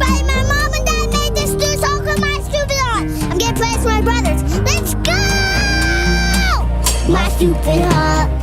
Everybody, my mom and dad made this do so come my stupid heart. I'm getting plans for my brothers. Let's go! My stupid heart.